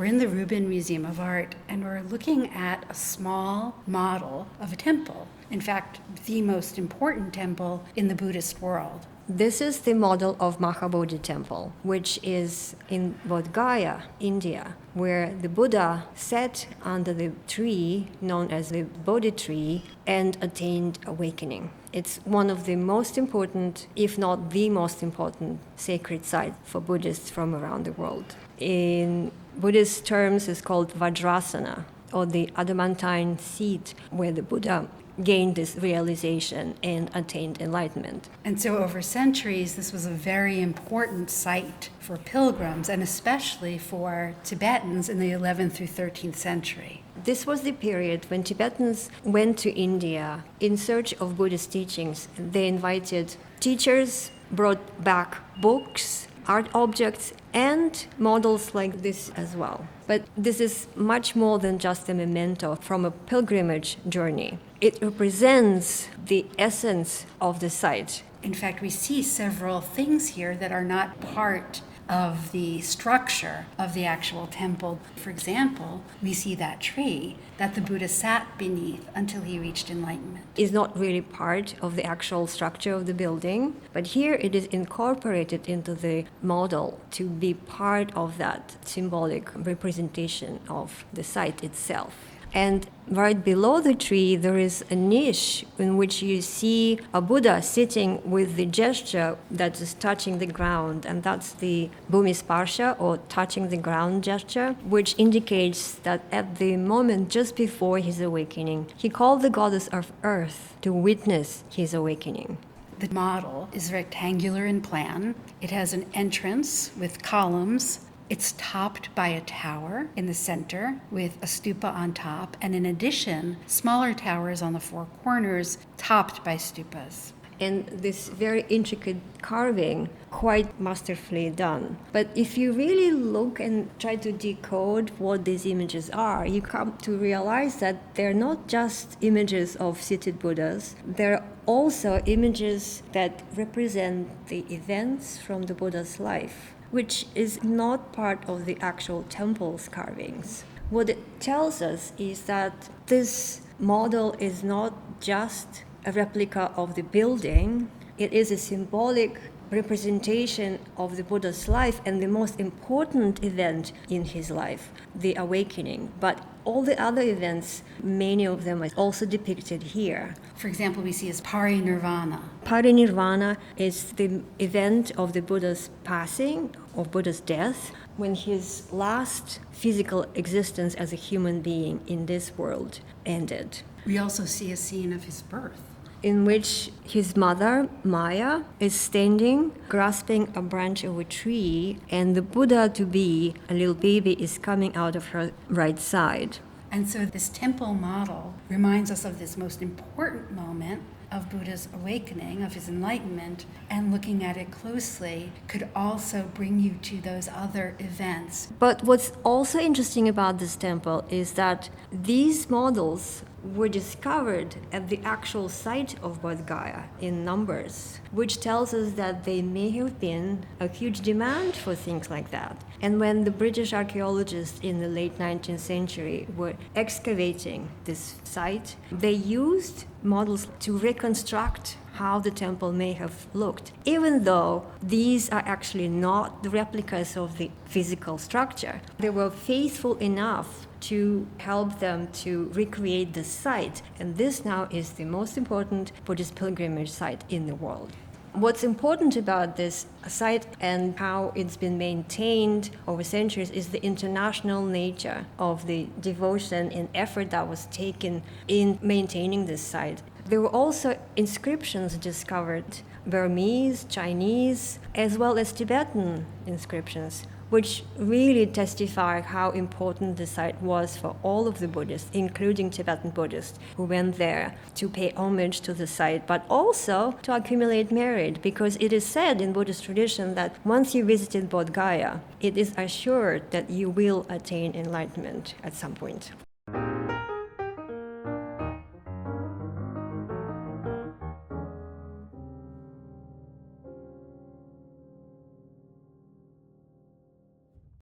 in the Rubin Museum of Art, and we're looking at a small model of a temple. In fact, the most important temple in the Buddhist world. This is the model of Mahabodhi Temple, which is in Bodhgaya, India, where the Buddha sat under the tree known as the Bodhi tree and attained awakening. It's one of the most important, if not the most important, sacred site for Buddhists from around the world. In Buddhist terms, it's called Vajrasana, or the adamantine seat where the Buddha gained this realization and attained enlightenment. And so over centuries, this was a very important site for pilgrims, and especially for Tibetans in the 11th through 13th century. This was the period when Tibetans went to India in search of Buddhist teachings. They invited teachers, brought back books, art objects, and models like this as well. But this is much more than just a memento from a pilgrimage journey. It represents the essence of the site. In fact, we see several things here that are not part of the structure of the actual temple. For example, we see that tree that the Buddha sat beneath until he reached enlightenment. It's not really part of the actual structure of the building, but here it is incorporated into the model to be part of that symbolic representation of the site itself. And right below the tree, there is a niche in which you see a Buddha sitting with the gesture that is touching the ground, and that's the bhumisparsha, or touching the ground gesture, which indicates that at the moment just before his awakening, he called the goddess of earth to witness his awakening. The model is rectangular in plan. It has an entrance with columns. It's topped by a tower in the center with a stupa on top, and in addition, smaller towers on the four corners topped by stupas. And this very intricate carving, quite masterfully done. But if you really look and try to decode what these images are, you come to realize that they're not just images of seated Buddhas, they're also images that represent the events from the Buddha's life, which is not part of the actual temple's carvings. What it tells us is that this model is not just a replica of the building, it is a symbolic representation of the Buddha's life and the most important event in his life, the awakening. But all the other events, many of them are also depicted here. For example, we see as parinirvana. Parinirvana is the event of the Buddha's passing, of Buddha's death, when his last physical existence as a human being in this world ended. We also see a scene of his birth, in which his mother, Maya, is standing, grasping a branch of a tree, and the Buddha-to-be, a little baby, is coming out of her right side. And so this temple model reminds us of this most important moment of Buddha's awakening, of his enlightenment, and looking at it closely could also bring you to those other events. But what's also interesting about this temple is that these models were discovered at the actual site of Bodhgaya in numbers, which tells us that there may have been a huge demand for things like that. And when the British archaeologists in the late 19th century were excavating this site, they used models to reconstruct how the temple may have looked, even though these are actually not the replicas of the physical structure. They were faithful enough to help them to recreate the site, and this now is the most important Buddhist pilgrimage site in the world. What's important about this site and how it's been maintained over centuries is the international nature of the devotion and effort that was taken in maintaining this site. There were also inscriptions discovered, Burmese, Chinese, as well as Tibetan inscriptions, which really testify how important the site was for all of the Buddhists, including Tibetan Buddhists, who went there to pay homage to the site, but also to accumulate merit, because it is said in Buddhist tradition that once you visited Bodhgaya, it is assured that you will attain enlightenment at some point.